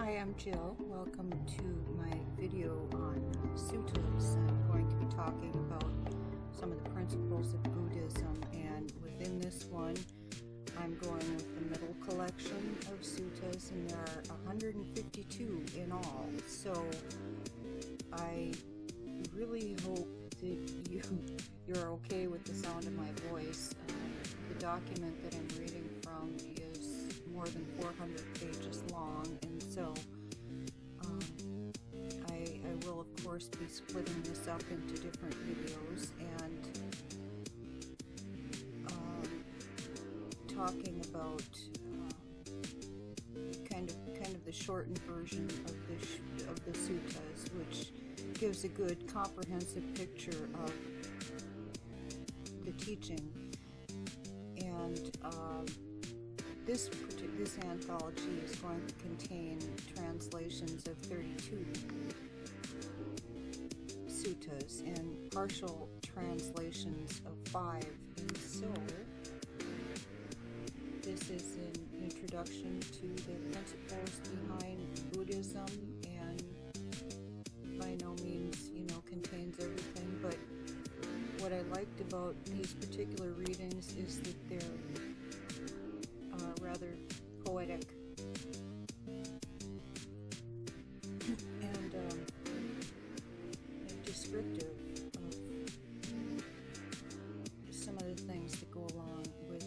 Hi, I'm Jill. Welcome to my video on suttas. I'm going to be talking about some of the principles of Buddhism, and within this one I'm going with the middle collection of suttas, and there are 152 in all. So I really hope that you're okay with the sound of my voice. The document that I'm reading from is more than 400 pages long, and so I will of course be splitting this up into different videos and talking about kind of the shortened version of the suttas, which gives a good comprehensive picture of the teaching. And this anthology is going to contain translations of 32 suttas and partial translations of 5. And so this is an introduction to the principles behind Buddhism, and by no means, contains everything, but what I liked about these particular readings is that they're rather poetic and descriptive of some of the things that go along with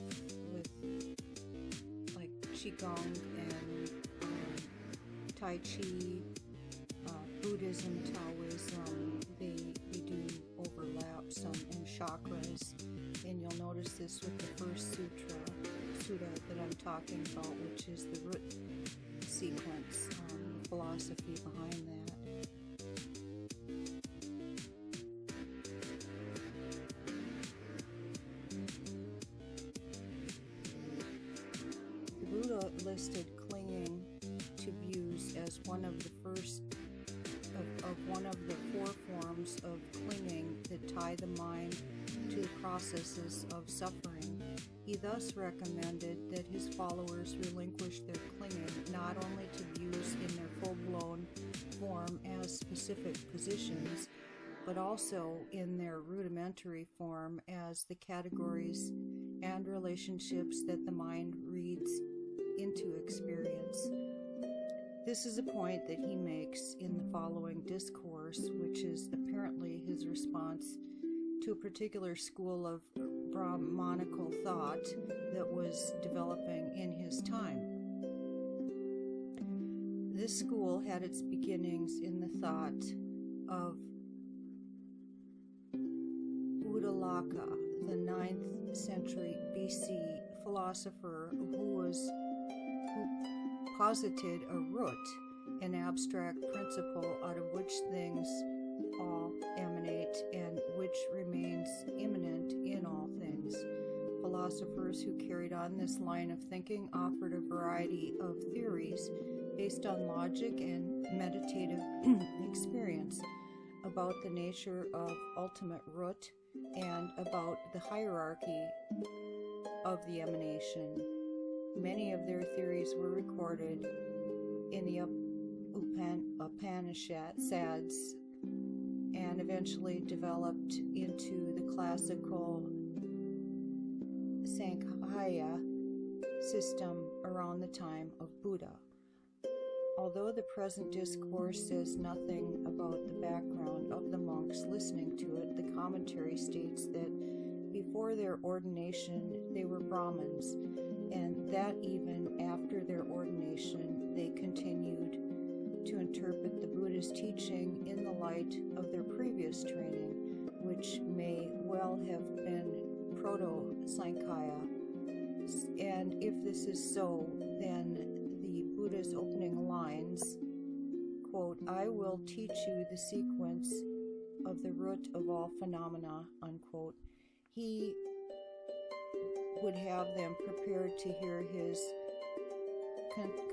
like Qigong and Tai Chi, Buddhism, Taoism. They do overlap some in chakras, and you'll notice this with the first sutta that I'm talking about, which is the root sequence, the philosophy behind that. The Buddha listed clinging to views as one of the first of one of the 4 forms of clinging that tie the mind to the processes of suffering. He thus recommended that his followers relinquish their clinging not only to views in their full-blown form as specific positions, but also in their rudimentary form as the categories and relationships that the mind reads into experience. This is a point that he makes in the following discourse, which is apparently his response to a particular school of Brahmanical thought that was developing in his time. This school had its beginnings in the thought of Uddalaka, the 9th century BC philosopher who posited a root, an abstract principle out of which things all emanate and which remains immanent in all things. Philosophers who carried on this line of thinking offered a variety of theories based on logic and meditative experience about the nature of ultimate root and about the hierarchy of the emanation. Many of their theories were recorded in the Upanishads and eventually developed into the classical Sankhya system around the time of Buddha. Although the present discourse says nothing about the background of the monks listening to it, the commentary states that before their ordination they were Brahmins, and that even after their ordination they continued to interpret the Buddhist teaching in the light of their previous training, which may well have been proto-Sankhya. And if this is so, then the Buddha's opening lines, quote, "I will teach you the sequence of the root of all phenomena," unquote. He would have them prepared to hear his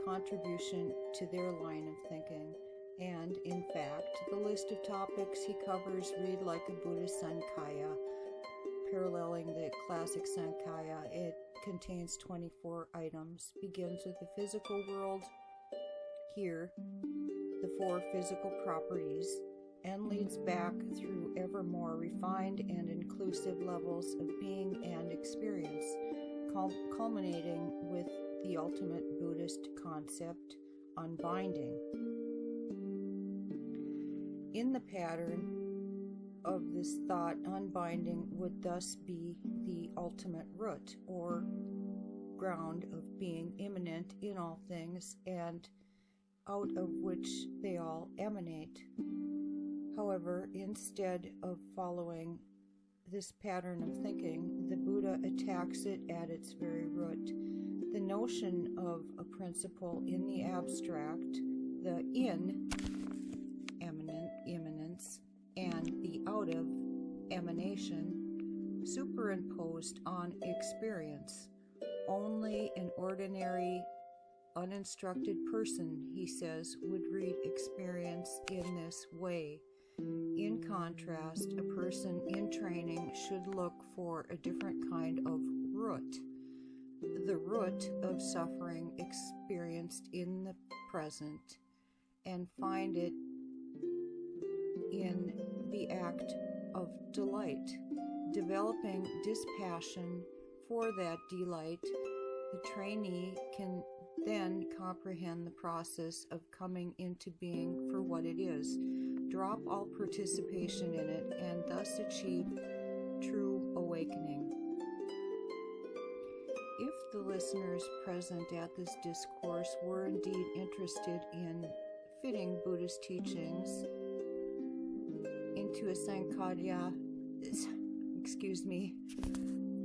contribution to their line of thinking. And, in fact, the list of topics he covers read like a Buddhist Sankhya, paralleling the classic Sankhya. It contains 24 items, begins with the physical world, here the four physical properties, and leads back through ever more refined and inclusive levels of being and experience, culminating with the ultimate Buddhist concept, unbinding. In the pattern of this thought, unbinding would thus be the ultimate root, or ground of being immanent in all things, and out of which they all emanate. However, instead of following this pattern of thinking, the Buddha attacks it at its very root. The notion of a principle in the abstract, the in, immanence, and the out of, emanation, superimposed on experience. Only an ordinary, uninstructed person, he says, would read experience in this way. In contrast, a person in training should look for a different kind of root, the root of suffering experienced in the present, and find it in the act of delight. Developing dispassion for that delight, the trainee can then comprehend the process of coming into being for what it is, drop all participation in it, and thus achieve true awakening. If the listeners present at this discourse were indeed interested in fitting Buddhist teachings into a Sankhya,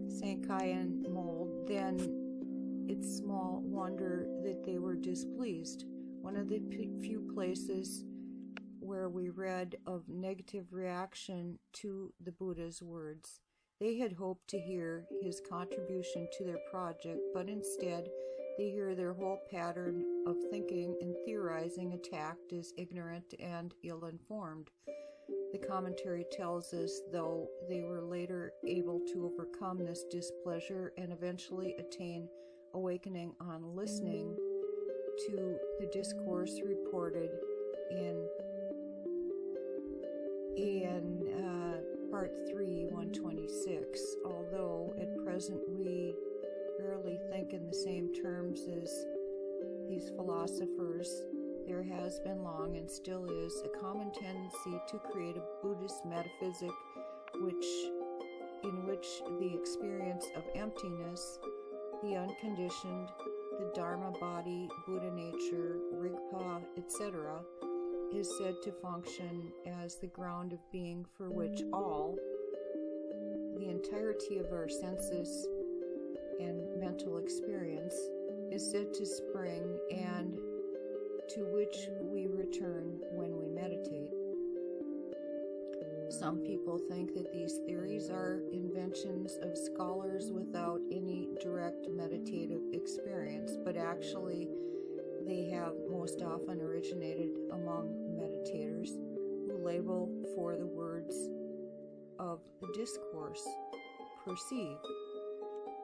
Sankhyan mold, then it's small wonder that they were displeased. One of the few places where we read of negative reaction to the Buddha's words. They had hoped to hear his contribution to their project, but instead they hear their whole pattern of thinking and theorizing attacked as ignorant and ill-informed. The commentary tells us, though, they were later able to overcome this displeasure and eventually attain awakening on listening to the discourse reported in Part 3, 126. Although at present we rarely think in the same terms as these philosophers, there has been long and still is a common tendency to create a Buddhist metaphysic in which the experience of emptiness, the unconditioned, the Dharma body, Buddha nature, Rigpa, etc., is said to function as the ground of being for which all, the entirety of our senses and mental experience, is said to spring, and to which we return when we meditate. Some people think that these theories are inventions of scholars without any direct meditative experience, but actually they have most often originated among meditators who label for the words of the discourse, perceive.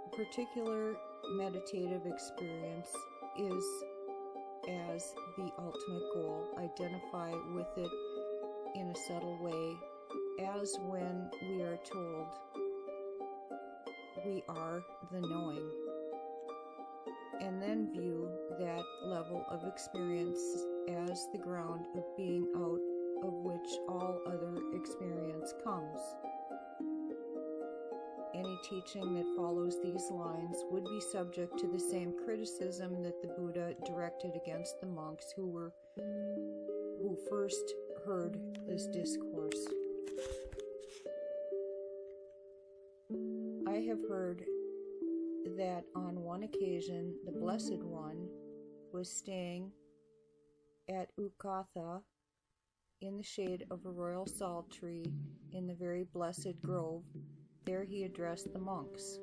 A particular meditative experience is as the ultimate goal, identify with it in a subtle way, as when we are told we are the knowing, and then view that level of experience as the ground of being out of which all other experience comes. Any teaching that follows these lines would be subject to the same criticism that the Buddha directed against the monks who first heard this discourse. I have heard that on one occasion the Blessed One was staying at Ukatha in the shade of a royal sal tree in the very blessed grove. There he addressed the monks.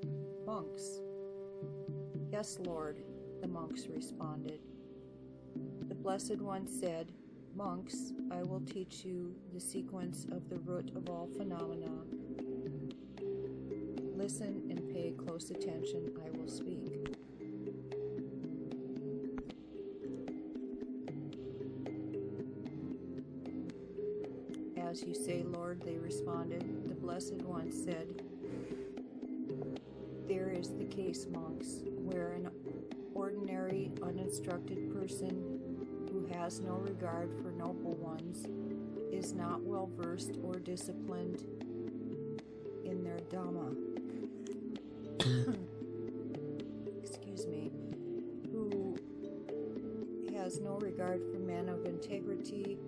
Monks. Yes, Lord, the monks responded. The Blessed One said, Monks, I will teach you the sequence of the root of all phenomena. Listen and pay close attention, I will speak. Lord, they responded. The Blessed One said, there is the case, monks, where an ordinary, uninstructed person who has no regard for noble ones is not well versed or disciplined in their Dhamma. Excuse me. Who has no regard for men of integrity,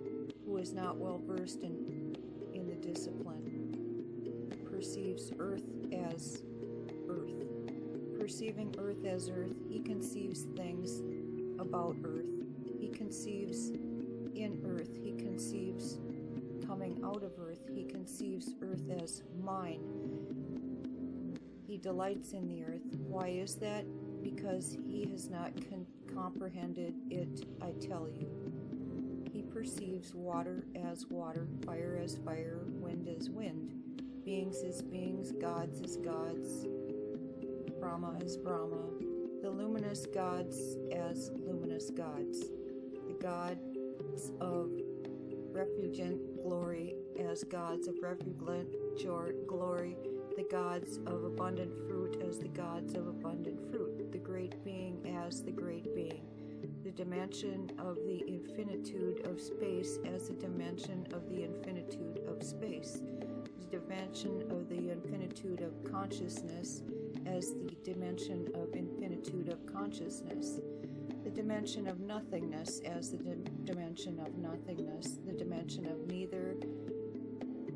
who is not well versed in the discipline, perceives earth as earth. Perceiving earth as earth, he conceives things about earth. He conceives in earth. He conceives coming out of earth. He conceives earth as mine. He delights in the earth. Why is that? Because he has not comprehended it, I tell you. He perceives water as water, fire as fire, wind as wind, beings as beings, gods as gods, Brahma as Brahma, the luminous gods as luminous gods, the gods of refulgent glory as gods of refulgent glory, the gods of abundant fruit as the gods of abundant fruit, the great being as the great being, the dimension of the infinitude of space as the dimension of the infinitude of space, the dimension of the infinitude of consciousness as the dimension of infinitude of consciousness, the dimension of nothingness as the dimension of nothingness, the dimension of neither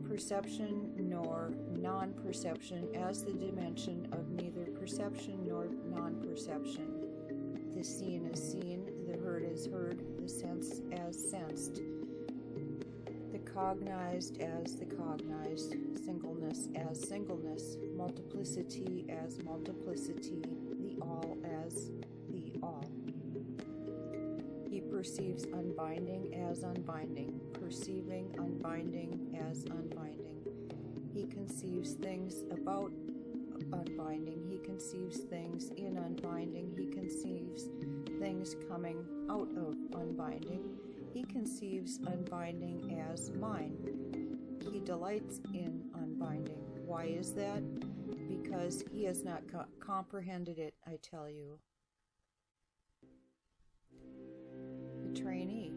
perception nor non-perception as the dimension of neither perception nor non-perception. The seen is seen, the heard is heard, the sense as sensed, the cognized as the cognized, singleness as singleness, multiplicity as multiplicity, the all as the all. He perceives unbinding as unbinding, perceiving unbinding as unbinding. He conceives things about unbinding. He conceives things in unbinding. He conceives things coming out of unbinding. He conceives unbinding as mine. He delights in unbinding. Why is that? Because he has not comprehended it, I tell you. The trainee.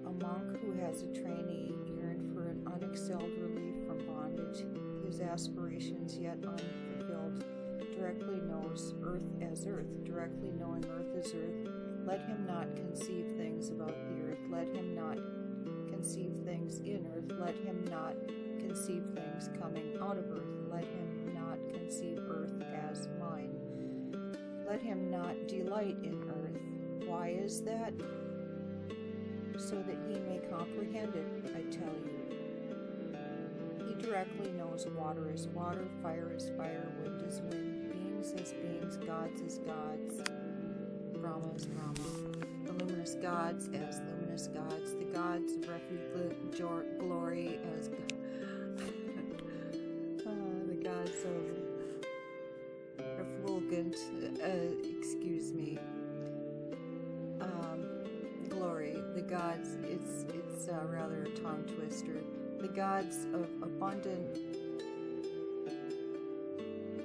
A monk who has a trainee yearned for an unexcelled relief from bondage, his aspirations yet unfulfilled, directly knows earth as earth, directly knowing earth as earth. Let him not conceive things about the earth. Let him not conceive things in earth. Let him not conceive things coming out of earth. Let him not conceive earth as mine. Let him not delight in earth. Why is that? So that he may comprehend it, I tell you. He directly knows water is water, fire is fire, wind is wind, beings as beings, gods as gods, Brahma as Brahma, the luminous gods as luminous gods, the gods of refulgent glory as the gods of refulgent, glory, the gods, it's rather a tongue twister, the gods of abundant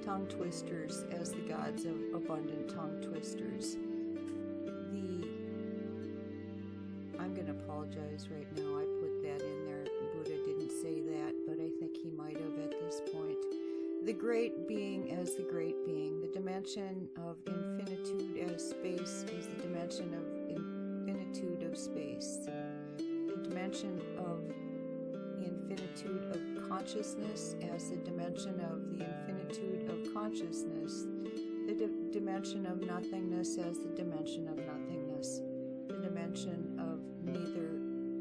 tongue twisters as the gods of abundant tongue twisters. I'm going to apologize right now, I put that in there. Buddha didn't say that, but I think he might have at this point. The great being as the great being, the dimension of infinitude as space is the dimension of infinitude of space. The dimension of the infinitude of consciousness as the dimension of the infinitude of consciousness. The dimension of nothingness as the dimension of nothingness. The dimension of neither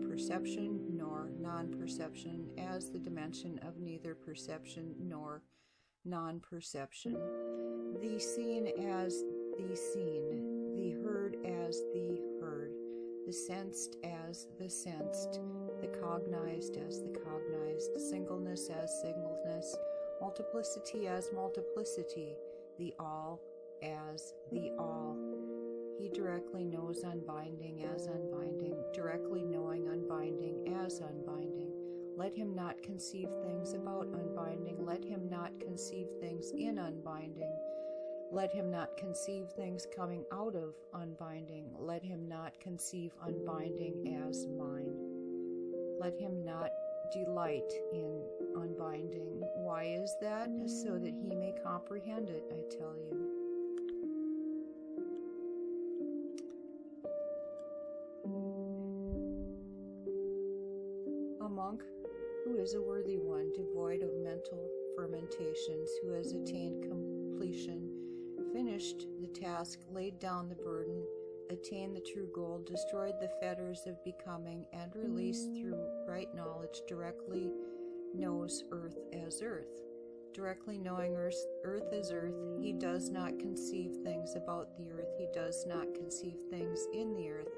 perception nor non-perception as the dimension of neither perception nor non-perception. The seen as the seen, the heard as the heard, the sensed as the sensed, the cognized as the cognized, singleness as singleness, multiplicity as multiplicity, the all as the all. He directly knows unbinding as unbinding, directly knowing unbinding as unbinding. Let him not conceive things about unbinding. Let him not conceive things in unbinding. Let him not conceive things coming out of unbinding. Let him not conceive unbinding as mine. Let him not delight in unbinding. Why is that? So that he may comprehend it, I tell you. A monk who is a worthy one, devoid of mental fermentations, who has attained completion, finished the task, laid down the burden, attained the true goal, destroyed the fetters of becoming, and released through right knowledge, directly knows earth as earth. Directly knowing earth as earth, he does not conceive things about the earth. He does not conceive things in the earth,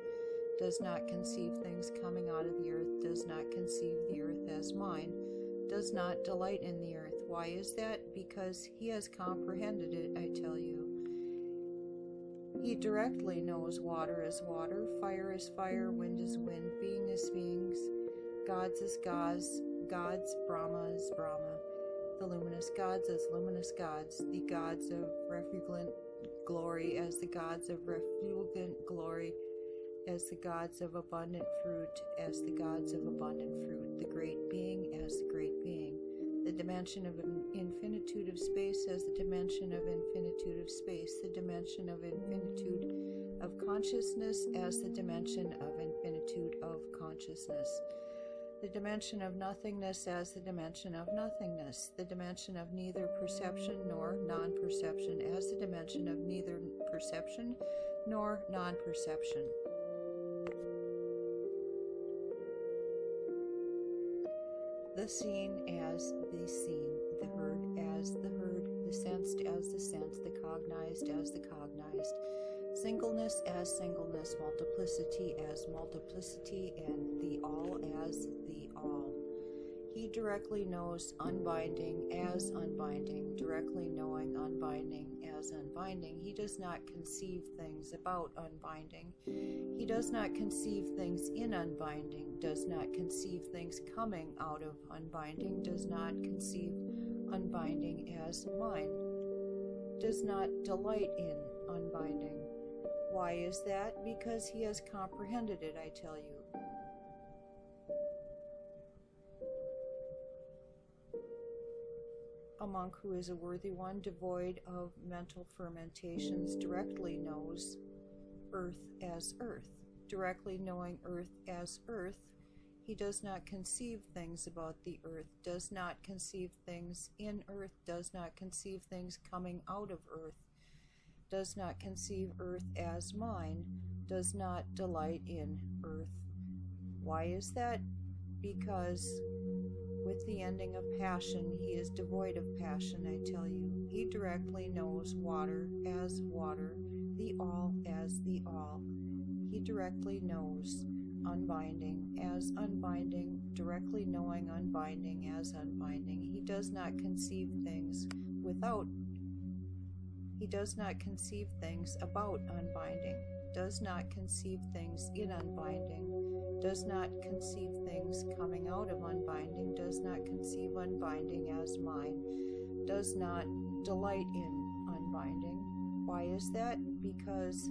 does not conceive things coming out of the earth, does not conceive the earth as mine, does not delight in the earth. Why is that? Because he has comprehended it, I tell you. He directly knows water as water, fire as fire, wind as wind, being as beings, gods as gods, Brahma as Brahma, the luminous gods as luminous gods, the gods of refulgent glory as the gods of refulgent glory, as the gods of abundant fruit, as the gods of abundant fruit, the great being as the great being, the dimension of infinitude of space as the dimension of infinitude of space, the dimension of infinitude of consciousness as the dimension of infinitude of consciousness, the dimension of nothingness as the dimension of nothingness, the dimension of neither perception nor non-perception as the dimension of neither perception nor non-perception. The seen as the seen, the heard as the heard, the sensed as the sensed, the cognized as the cognized, singleness as singleness, multiplicity as multiplicity, and the all as the all. He directly knows unbinding as unbinding, directly knowing unbinding as unbinding. He does not conceive things about unbinding. He does not conceive things in unbinding, does not conceive things coming out of unbinding, does not conceive unbinding as mine, does not delight in unbinding. Why is that? Because he has comprehended it, I tell you. A monk who is a worthy one, devoid of mental fermentations, directly knows earth as earth. Directly knowing earth as earth, he does not conceive things about the earth, does not conceive things in earth, does not conceive things coming out of earth, does not conceive earth as mine, does not delight in earth. Why is that? Because with the ending of passion, he is devoid of passion, I tell you. He directly knows water as water, the all as the all. He directly knows unbinding as unbinding, directly knowing unbinding as unbinding. He does not conceive things He does not conceive things about unbinding, does not conceive things in unbinding, does not conceive things coming out of unbinding, does not conceive unbinding as mine, does not delight in unbinding. Why is that? Because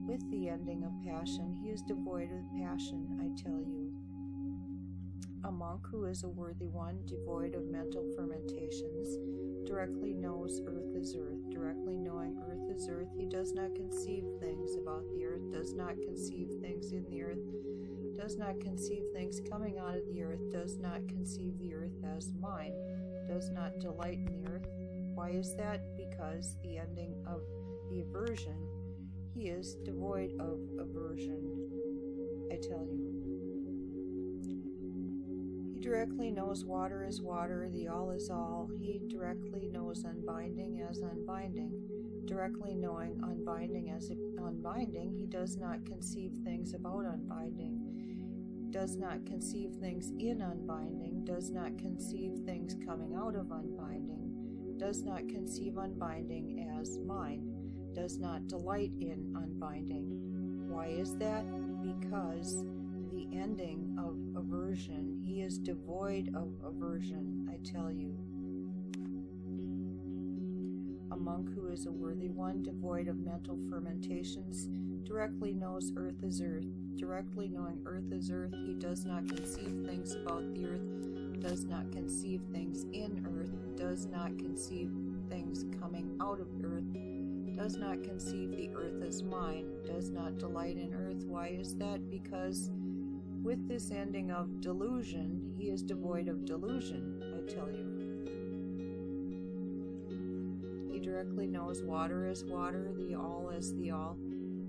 with the ending of passion, he is devoid of passion, I tell you. A monk who is a worthy one, devoid of mental fermentations, directly knows earth as earth. Directly knowing earth as earth, he does not conceive things about the earth, does not conceive things in the earth, does not conceive things coming out of the earth, does not conceive the earth as mine, does not delight in the earth. Why is that? Because the ending of the aversion, he is devoid of aversion, I tell you. He directly knows water as water, the all is all. He directly knows unbinding as unbinding. Directly knowing unbinding as unbinding, he does not conceive things about unbinding, does not conceive things in unbinding, does not conceive things coming out of unbinding, does not conceive unbinding as mine, does not delight in unbinding. Why is that? Because the ending of aversion. He is devoid of aversion, I tell you. A monk who is a worthy one, devoid of mental fermentations, directly knows earth is earth. Directly knowing earth is earth, he does not conceive things about the earth, does not conceive things in earth, does not conceive things coming out of earth, does not conceive the earth as mine, does not delight in earth. Why is that? Because with this ending of delusion, he is devoid of delusion, I tell you. He directly knows water as water, the all as the all.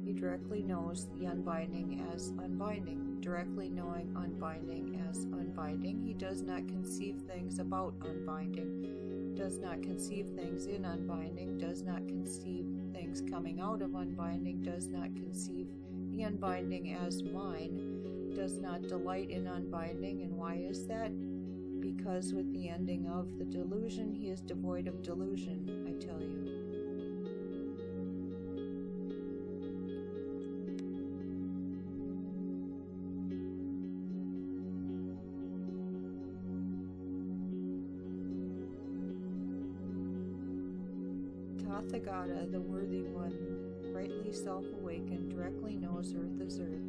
He directly knows the unbinding as unbinding. Directly knowing unbinding as unbinding, he does not conceive things about unbinding, does not conceive things in unbinding, does not conceive things coming out of unbinding, does not conceive the unbinding as mine, does not delight in unbinding. And why is that? Because with the ending of the delusion, he is devoid of delusion, I tell you. Tathagata, the worthy one, rightly self-awakened, directly knows earth is earth.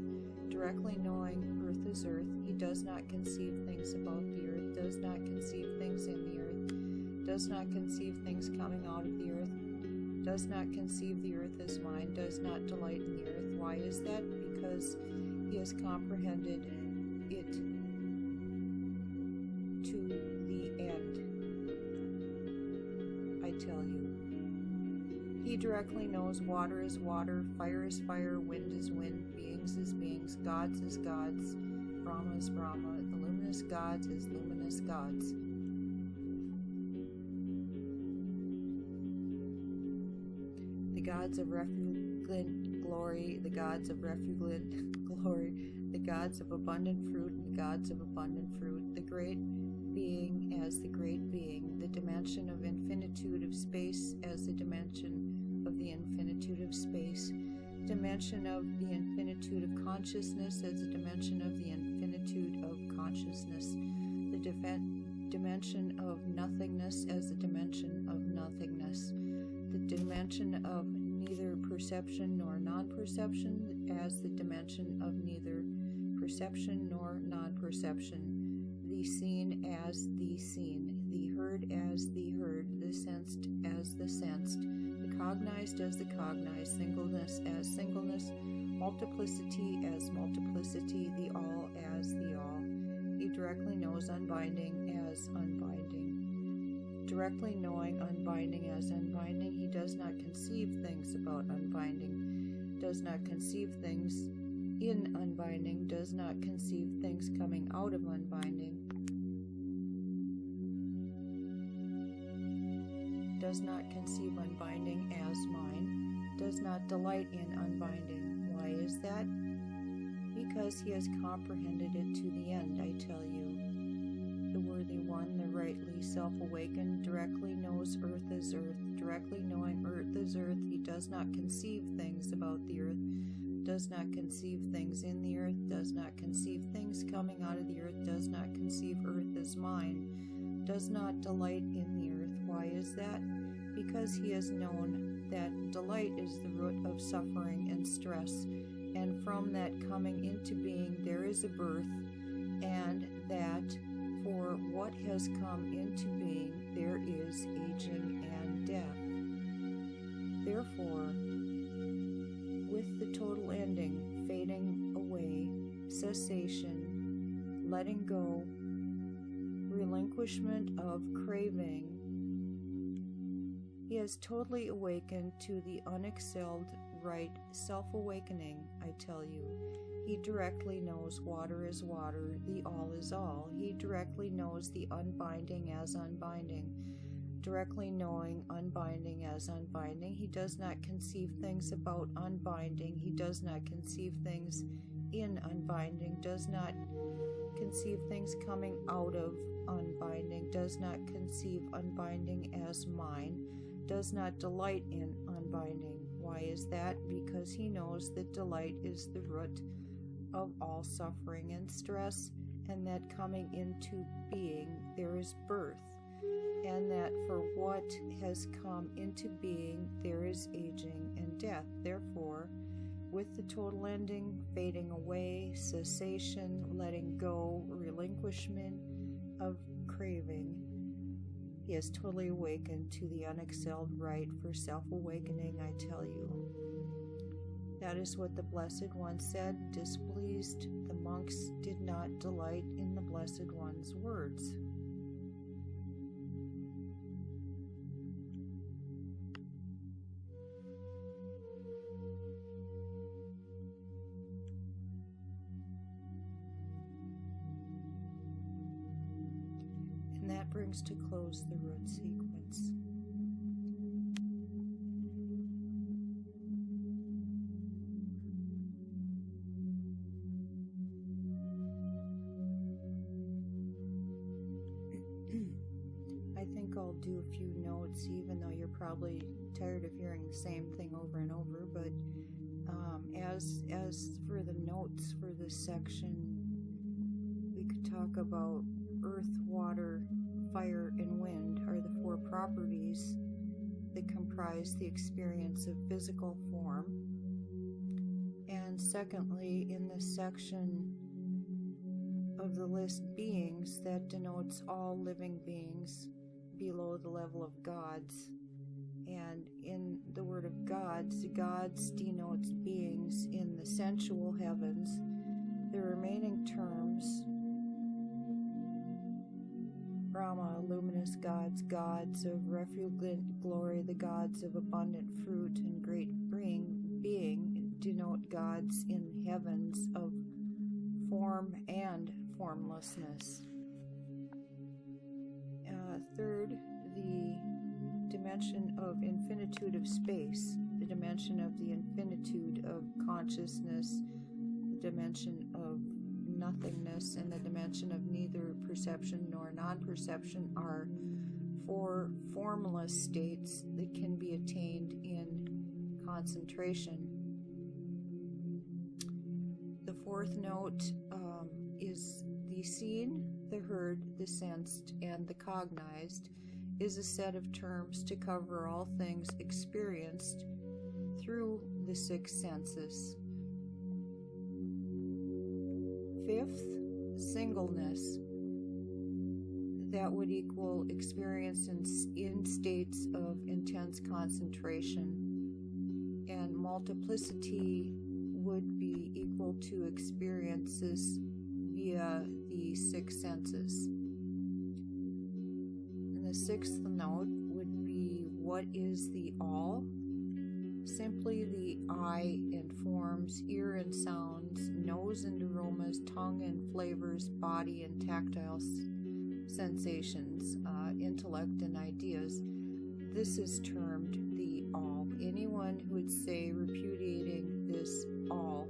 Directly knowing earth is earth, he does not conceive things about the earth, does not conceive things in the earth, does not conceive things coming out of the earth, does not conceive the earth as mine, does not delight in the earth. Why is that? Because he has comprehended it to the end, I tell you. He directly knows water is water, fire is fire, wind is wind, beings is beings, gods is gods, Brahma is Brahma, the luminous gods is luminous gods. The gods of refulgent glory, the gods of refulgent glory, the gods of abundant fruit, and the gods of abundant fruit, the great being as the great being, the dimension of infinitude of space as the dimension of the infinitude of space, dimension of the infinitude of consciousness as the dimension of the infinitude of consciousness, the dimension of nothingness as the dimension of nothingness, the dimension of neither perception nor non-perception as the dimension of neither perception nor non-perception, the seen as the seen, the heard as the heard, the sensed as the sensed, the cognized as the cognized, singleness as singleness, multiplicity as multiplicity, the all as the all. He directly knows unbinding as unbinding. Directly knowing unbinding as unbinding, he does not conceive things about unbinding, does not conceive things in unbinding, does not conceive things coming out of unbinding, does not conceive unbinding as mine, does not delight in unbinding. Why is that? Because he has comprehended it to the end, I tell you. The worthy one, the rightly self-awakened, directly knows earth is earth. Directly knowing earth is earth, he does not conceive things about the earth, does not conceive things in the earth, does not conceive things coming out of the earth, does not conceive earth as mine, does not delight in the earth. Why is that? Because he has known that delight is the root of suffering and stress, and from that coming into being there is a birth, and that for what has come into being there is aging and death. Therefore, with the total ending, fading away, cessation, letting go, relinquishment of craving, he has totally awakened to the unexcelled right self-awakening, I tell you. He directly knows water is water, the all is all. He directly knows the unbinding as unbinding. Directly knowing unbinding as unbinding, he does not conceive things about unbinding. He does not conceive things in unbinding, does not conceive things coming out of unbinding, does not conceive unbinding as mine, does not delight in unbinding. Why is that? Because he knows that delight is the root of all suffering and stress, and that coming into being there is birth, and that for what has come into being there is aging and death. Therefore, with the total ending, fading away, cessation, letting go, relinquishment of craving, he has totally awakened to the unexcelled right for self-awakening, I tell you. That is what the Blessed One said. Displeased, the monks did not delight in the Blessed One's words. And that brings to close the root sequence. I think I'll do a few notes, even though you're probably tired of hearing the same thing over and over, but as for the notes for this section, we could talk about earth, water, fire, and wind are the four properties that comprise the experience of physical form. And secondly, in this section of the list beings, that denotes all living beings below the level of gods. And in the word of gods denotes beings in the sensual heavens. The remaining terms, Brahma, luminous gods, gods of refulgent glory, the gods of abundant fruit and great being, denote gods in heavens of form and formlessness. Third, the dimension of infinitude of space, the dimension of the infinitude of consciousness, the dimension of nothingness, and the dimension of neither perception nor non-perception are four formless states that can be attained in concentration. The fourth note is the seen, the heard, the sensed, and the cognized is a set of terms to cover all things experienced through the six senses. Fifth, singleness. That would equal experience in states of intense concentration, and multiplicity would be equal to experiences via the six senses. And the sixth note would be, what is the all? Simply the eye and forms, ear and sounds, nose and aromas, tongue and flavors, body and tactile sensations, intellect and ideas. This is termed the all. Anyone who would say, repudiating this all,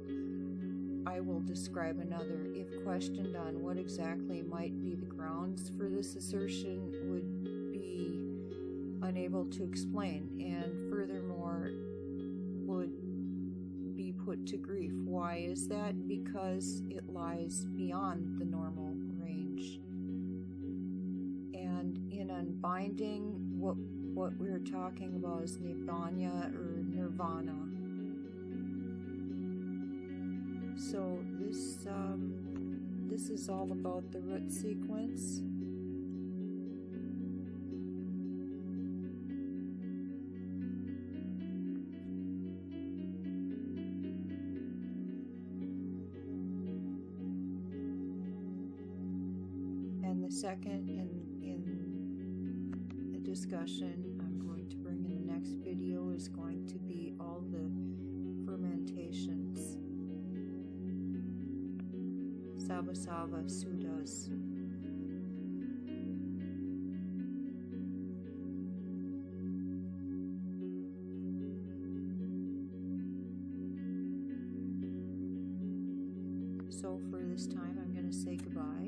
I will describe another, if questioned on what exactly might be the grounds for this assertion, would be unable to explain, and furthermore would be put to grief. Why is that? Because it lies beyond the normal range. And in unbinding, what we're talking about is nibbana or nirvana. So this is all about the root sequence. And the second in the discussion I'm going to bring in the next video is going to be all the fermentations. Sabasava Suttas. So for this time, I'm going to say goodbye.